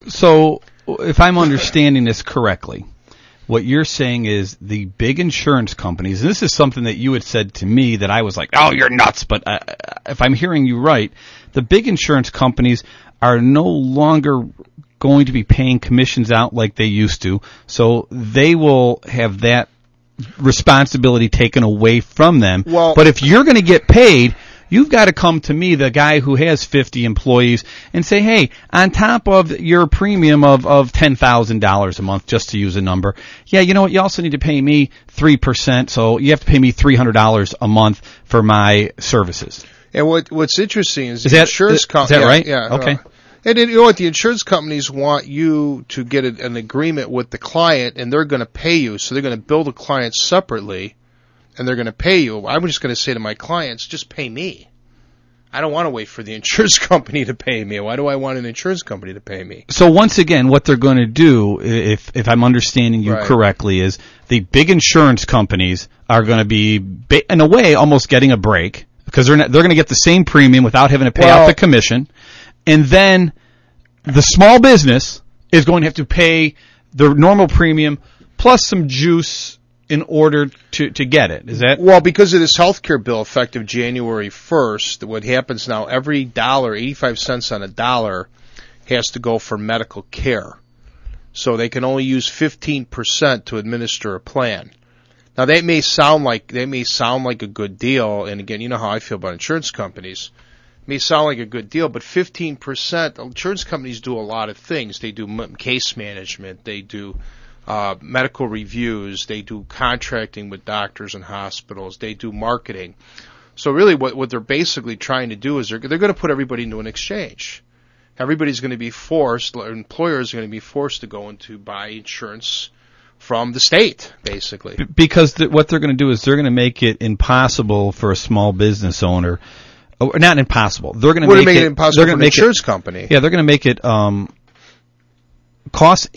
So if I'm understanding this correctly, what you're saying is the big insurance companies, and this is something that you had said to me that I was like, oh, you're nuts. But if I'm hearing you right, the big insurance companies are no longer going to be paying commissions out like they used to. So they will have that responsibility taken away from them. Well, but if you're going to get paid, you've got to come to me, the guy who has 50 employees, and say, hey, on top of your premium of $10,000 a month, just to use a number, yeah, you know what, you also need to pay me 3%, so you have to pay me $300 a month for my services. And what's interesting is the insurance company. Is that right? Yeah. Okay. And you know what? The insurance companies want you to get an agreement with the client, and they're going to pay you. So they're going to bill the client separately, and they're going to pay you. I'm just going to say to my clients, just pay me. I don't want to wait for the insurance company to pay me. Why do I want an insurance company to pay me? So once again, what they're going to do, if I'm understanding you correctly, is the big insurance companies are going to be, in a way, almost getting a break, because they're going to get the same premium without having to pay out the commission. And then the small business is going to have to pay the normal premium plus some juice in order to get it. Is that? Well, because of this health care bill effective January 1st, what happens now, every dollar, 85 cents on a dollar, has to go for medical care. So they can only use 15% to administer a plan. Now, that may sound like a good deal, and again, you know how I feel about insurance companies. May sound like a good deal, but 15%, insurance companies do a lot of things. They do case management, they do medical reviews, they do contracting with doctors and hospitals, they do marketing. So really what they're basically trying to do is they're going to put everybody into an exchange. Everybody's going to be forced, employers are going to be forced to go into buy insurance from the state, basically. Because what they're going to do is they're going to make it impossible for a small business owner. Not impossible. They're going to make it impossible for an insurance company. Yeah, they're going to make it cost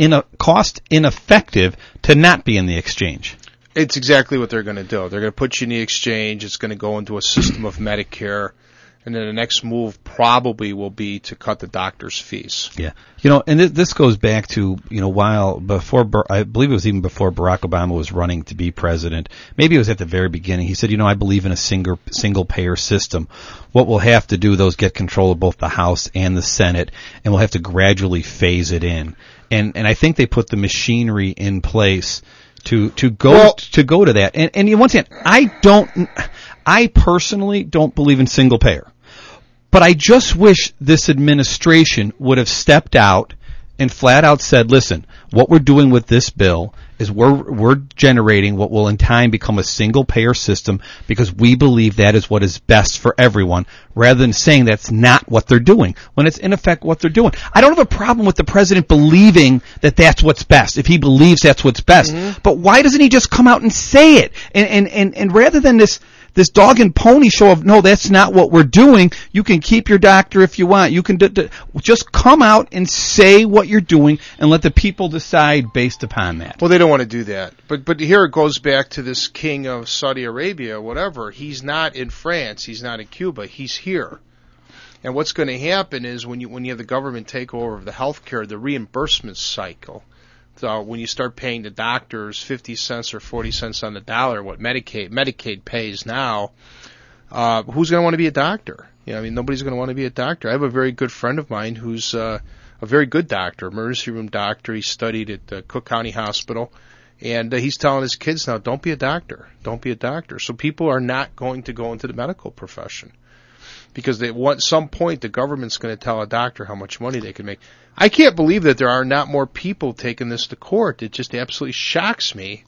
ineffective to not be in the exchange. It's exactly what they're going to do. They're going to put you in the exchange. It's going to go into a system of Medicare, and then the next move probably will be to cut the doctor's fees. Yeah, and this goes back to while before, I believe it was even before Barack Obama was running to be president. Maybe it was at the very beginning. He said, I believe in a single payer system. What we'll have to do, though, is get control of both the House and the Senate, and we'll have to gradually phase it in. And I think they put the machinery in place to go to that. And once again, I personally don't believe in single payer. But I just wish this administration would have stepped out and flat out said, listen, what we're doing with this bill is we're generating what will in time become a single payer system because we believe that is what is best for everyone, rather than saying that's not what they're doing, when it's in effect what they're doing. I don't have a problem with the president believing that that's what's best, if he believes that's what's best. Mm-hmm. But why doesn't he just come out and say it? And rather than this dog and pony show of, no, that's not what we're doing. You can keep your doctor if you want. You can just come out and say what you're doing and let the people decide based upon that. Well, they don't want to do that. But here it goes back to this king of Saudi Arabia, whatever. He's not in France. He's not in Cuba. He's here. And what's going to happen is when you have the government take over the health care, the reimbursement cycle. So when you start paying the doctors 50 cents or 40 cents on the dollar, what Medicaid pays now, who's going to want to be a doctor? Nobody's going to want to be a doctor. I have a very good friend of mine who's a very good doctor, emergency room doctor. He studied at Cook County Hospital, and he's telling his kids now, don't be a doctor. Don't be a doctor. So people are not going to go into the medical profession because at some point the government's going to tell a doctor how much money they can make. I can't believe that there are not more people taking this to court. It just absolutely shocks me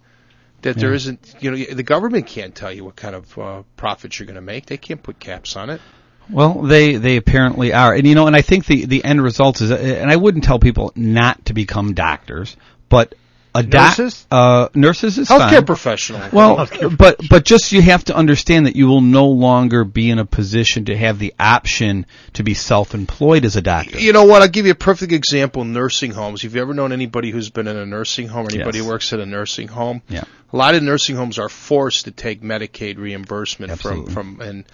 that there isn't, the government can't tell you what kind of profits you're going to make. They can't put caps on it. Well, they apparently are. And, and I think the end result is, and I wouldn't tell people not to become doctors, but nurses? Nurses is fine. Healthcare professionals. Well, but just you have to understand that you will no longer be in a position to have the option to be self-employed as a doctor. You know what? I'll give you a perfect example. Nursing homes. Have you ever known anybody who's been in a nursing home or anybody who works at a nursing home? Yeah. A lot of nursing homes are forced to take Medicaid reimbursement from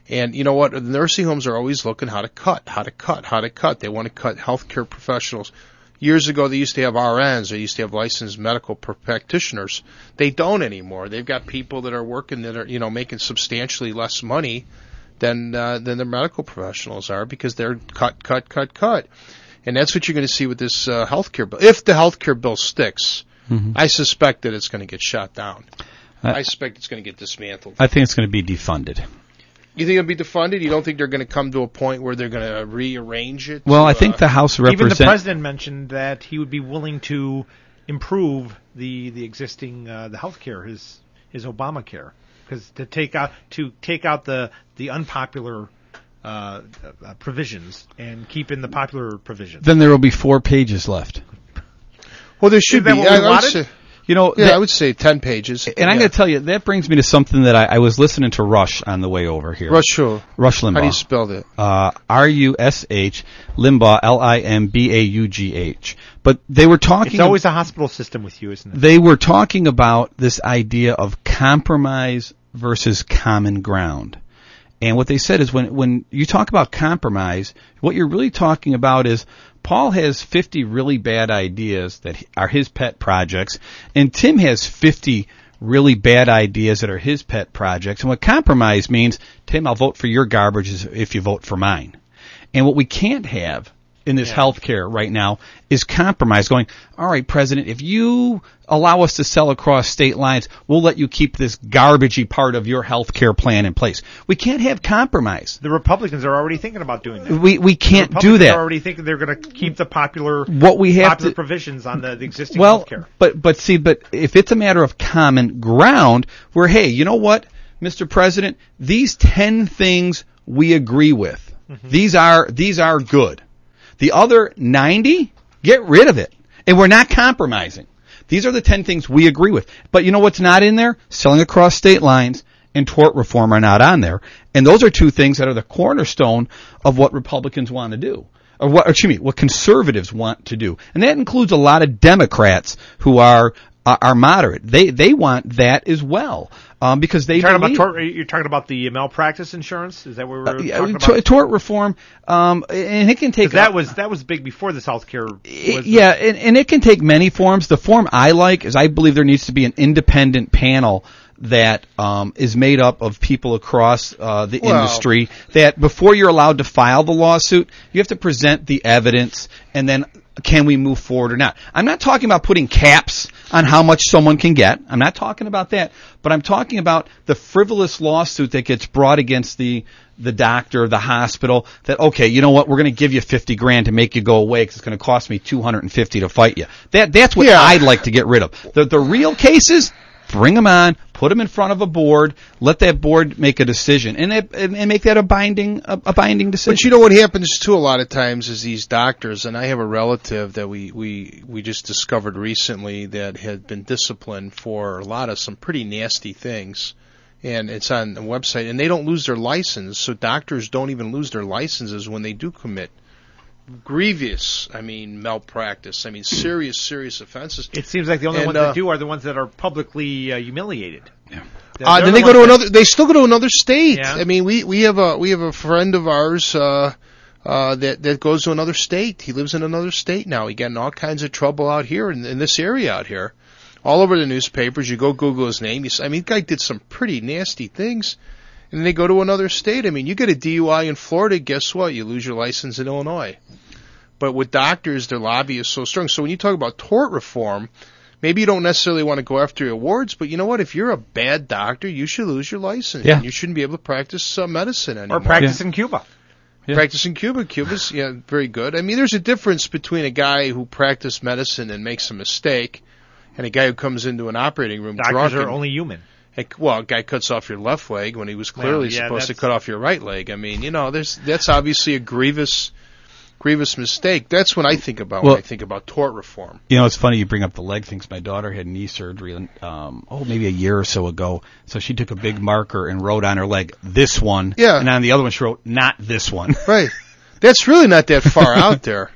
and you know what? The nursing homes are always looking how to cut. They want to cut healthcare professionals. Years ago, they used to have RNs. They used to have licensed medical practitioners. They don't anymore. They've got people that are working that are, making substantially less money than the medical professionals are because they're cut. And that's what you're going to see with this healthcare bill. If the healthcare bill sticks, I suspect that it's going to get shot down. I suspect it's going to get dismantled. I think it's going to be defunded. You think it'll be defunded? You don't think they're going to come to a point where they're going to rearrange it? Well, I think the House of Representatives... Even the president mentioned that he would be willing to improve the existing the health care, his Obamacare, because to take out the unpopular provisions and keep in the popular provisions. Then there will be 4 pages left. Well, there should be. I would say 10 pages. And I'm going to tell you, that brings me to something that I was listening to Rush on the way over here. Rush who? Rush Limbaugh. How do you spell that? R-U-S-H, Limbaugh, L-I-M-B-A-U-G-H. But they were talking... It's always a hospital system with you, isn't it? They were talking about this idea of compromise versus common ground. And what they said is when you talk about compromise, what you're really talking about is Paul has 50 really bad ideas that are his pet projects, and Tim has 50 really bad ideas that are his pet projects. And what compromise means, Tim, I'll vote for your garbage if you vote for mine. And what we can't have in this healthcare right now is compromise going, all right, President, if you allow us to sell across state lines, we'll let you keep this garbagey part of your healthcare plan in place. We can't have compromise. The Republicans are already thinking about doing that. We can't do that. The Republicans are already thinking they're going to keep the popular provisions on the existing healthcare. But if it's a matter of common ground, where, hey, you know what, Mr. President, these 10 things we agree with. Mm-hmm. These are good. The other 90, get rid of it. And we're not compromising. These are the 10 things we agree with. But you know what's not in there? Selling across state lines and tort reform are not on there. And those are 2 things that are the cornerstone of what Republicans want to do. Or what conservatives want to do. And that includes a lot of Democrats who are moderate. They want that as well. Because they you're talking about the malpractice insurance? Is that what we're talking about? Tort reform, and it can take... That was big before this healthcare was... And it can take many forms. The form I like is I believe there needs to be an independent panel that is made up of people across the industry, that before you're allowed to file the lawsuit, you have to present the evidence, and then can we move forward or not? I'm not talking about putting caps on how much someone can get. I'm not talking about that. But I'm talking about the frivolous lawsuit that gets brought against the doctor, the hospital, that, okay, you know what, we're going to give you $50,000 to make you go away because it's going to cost me $250 to fight you. That's what I'd like to get rid of. The real cases, bring them on, put them in front of a board, let that board make a decision, and make that a binding decision. But you know what happens too a lot of times is these doctors, and I have a relative that we just discovered recently that had been disciplined for some pretty nasty things, and it's on the website, and they don't lose their license, so doctors don't even lose their licenses when they do commit grievous, malpractice, serious offenses. It seems like the only ones that do are the ones that are publicly humiliated. Yeah. Then they go to another. They still go to another state. Yeah. We have a friend of ours that goes to another state. He lives in another state now. He got in all kinds of trouble out here in this area out here, all over the newspapers. You go Google his name. The guy did some pretty nasty things. And then they go to another state. You get a DUI in Florida, guess what? You lose your license in Illinois. But with doctors, their lobby is so strong. So when you talk about tort reform, maybe you don't necessarily want to go after awards, but you know what? If you're a bad doctor, you should lose your license. Yeah. You shouldn't be able to practice medicine anymore. Or practice in Cuba. Yeah. Practice in Cuba. Cuba's very good. There's a difference between a guy who practiced medicine and makes a mistake and a guy who comes into an operating room drunk. Doctors are only human. A guy cuts off your left leg when he was clearly supposed to cut off your right leg. That's obviously a grievous mistake. That's what I think about when I think about tort reform. It's funny you bring up the leg things. My daughter had knee surgery, maybe a year or so ago. So she took a big marker and wrote on her leg, this one. Yeah. And on the other one she wrote, not this one. Right. That's really not that far out there.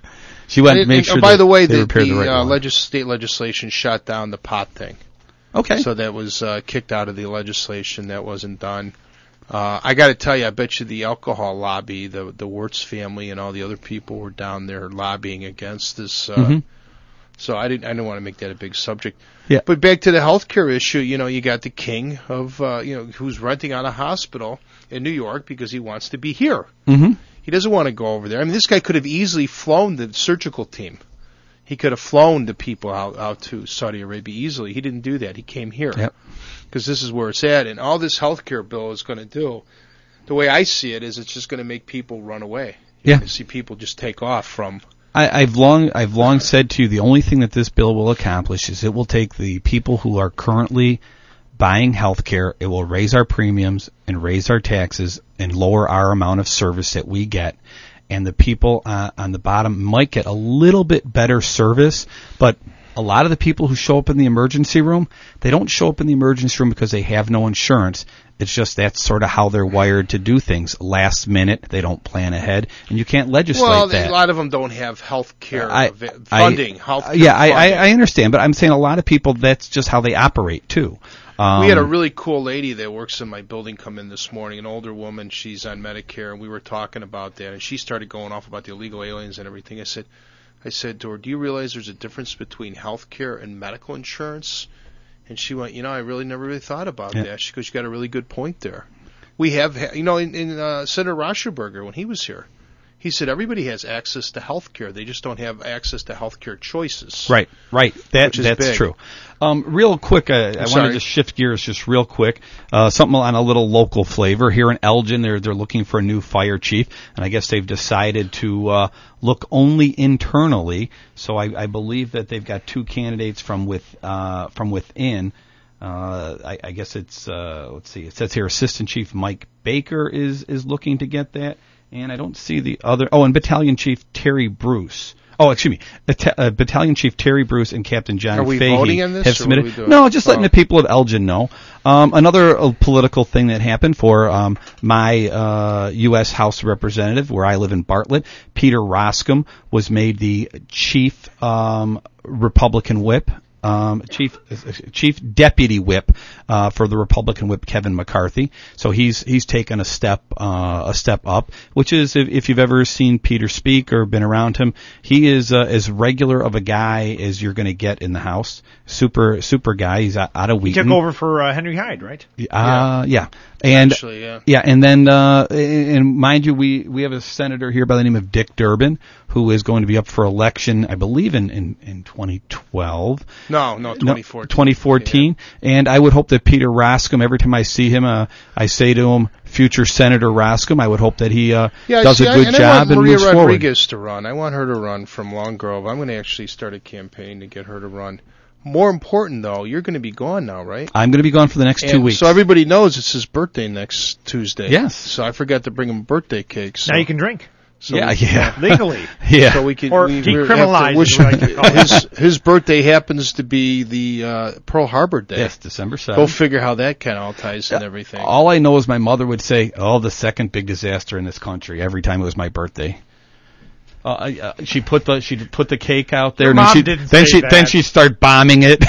She went to make sure by the way, the right state legislation shot down the pot thing. Okay. So that was kicked out of the legislation. That wasn't done. I got to tell you, I bet you the alcohol lobby, the Wirtz family, and all the other people were down there lobbying against this. So I didn't want to make that a big subject. Yeah. But back to the healthcare issue, you got the king of who's renting out a hospital in New York because he wants to be here. Mm-hmm. He doesn't want to go over there. I mean, this guy could have easily flown the surgical team. He could have flown the people out to Saudi Arabia easily. He didn't do that. He came here because this is where it's at. And all this healthcare bill is going to do, the way I see it, is it's just going to make people run away. You're going to see people just take off from. I've long said to you, the only thing that this bill will accomplish is it will take the people who are currently buying health care, it will raise our premiums and raise our taxes and lower our amount of service that we get. And the people on the bottom might get a little bit better service, but a lot of the people who show up in the emergency room, they don't show up in the emergency room because they have no insurance. It's just that's sort of how they're wired to do things. Last minute, they don't plan ahead, and you can't legislate that. Well, a lot of them don't have health care funding. I understand, but I'm saying a lot of people, that's just how they operate, too. We had a really cool lady that works in my building come in this morning, an older woman. She's on Medicare, and we were talking about that, and she started going off about the illegal aliens and everything. I said to her, do you realize there's a difference between health care and medical insurance? And she went, I really never really thought about that. She goes, you got a really good point there. We have, in Senator Rauschenberger, when he was here, he said everybody has access to health care. They just don't have access to health care choices. Right. That's big. True. Real quick, I wanted to shift gears just real quick. Something on a little local flavor. Here in Elgin, they're looking for a new fire chief, and I guess they've decided to look only internally. So I believe that they've got two candidates from within. I guess it's, let's see, it says here Assistant Chief Mike Baker is looking to get that. And I don't see the other. Oh, and Battalion Chief Terry Bruce. Oh, excuse me. Battalion Chief Terry Bruce and Captain John Fahey have submitted. No, just letting the people of Elgin know. Another political thing that happened for my U.S. House Representative, where I live in Bartlett, Peter Roscom was made the Chief Republican Whip. Chief Deputy Whip for the Republican Whip Kevin McCarthy. So he's taken a step up, which is if you've ever seen Peter speak or been around him, he is as regular of a guy as you're going to get in the House. Super guy. He's out of Wheaton. He took over for Henry Hyde, right? Yeah. And actually, and then and mind you, we have a senator here by the name of Dick Durbin who is going to be up for election, I believe in 2012. No, 2014. 2014. Yeah. And I would hope that Peter Roscom, every time I see him, I say to him, future Senator Roscom, I would hope that he does a good job and moves forward. I want Maria Rodriguez to run. I want her to run from Long Grove. I'm going to actually start a campaign to get her to run. More important, though, you're going to be gone now, right? I'm going to be gone for the next 2 weeks. So everybody knows it's his birthday next Tuesday. Yes. So I forgot to bring him a birthday cake. So. Now you can drink. So legally. Yeah. So we can decriminalize. His birthday happens to be the Pearl Harbor Day. Yes, December 7th. Go figure how that kind of all ties in everything. All I know is my mother would say, the second big disaster in this country every time it was my birthday. She put the cake out there, then she'd start bombing it.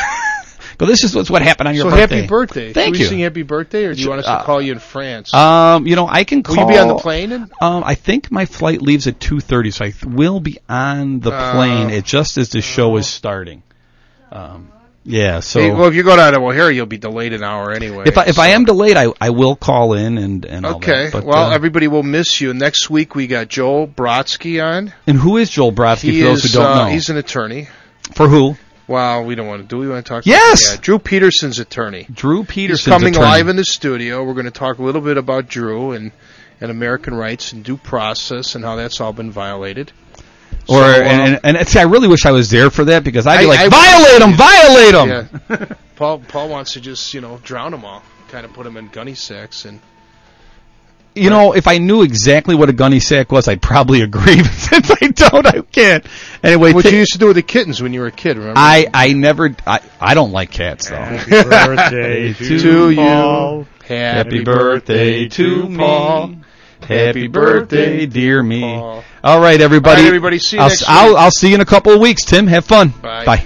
But this is what happened on your birthday. So happy birthday! Thank you. Can we sing happy birthday, or do you want us to call you in France? I can call. Will you be on the plane? I think my flight leaves at 2:30, so I will be on the plane. It just as the show is starting. Yeah. So. Well, if you go down to O'Hare, you'll be delayed an hour anyway. If I am delayed, I will call in and all that. Okay. But, everybody will miss you. Next week we got Joel Brodsky on. And who is Joel Brodsky? For those who don't know, he's an attorney. For who? Well, we don't want to. Do we want to talk? Yes. About Drew Peterson's attorney. Drew Peterson's He's coming attorney. live in the studio. We're going to talk a little bit about Drew and American rights and due process and how that's all been violated. I really wish I was there for that because I'd be violate them. Yeah. Paul wants to just drown them all, kind of put them in gunny sacks and. If I knew exactly what a gunny sack was, I'd probably agree. But since I don't, I can't. Anyway, what you used to do with the kittens when you were a kid, remember? I don't like cats, though. Happy birthday to you. Happy birthday to Paul. Happy birthday, dear me. Paul. All right, everybody. All right, everybody. See you next week. I'll see you in a couple of weeks, Tim. Have fun. Bye. Bye.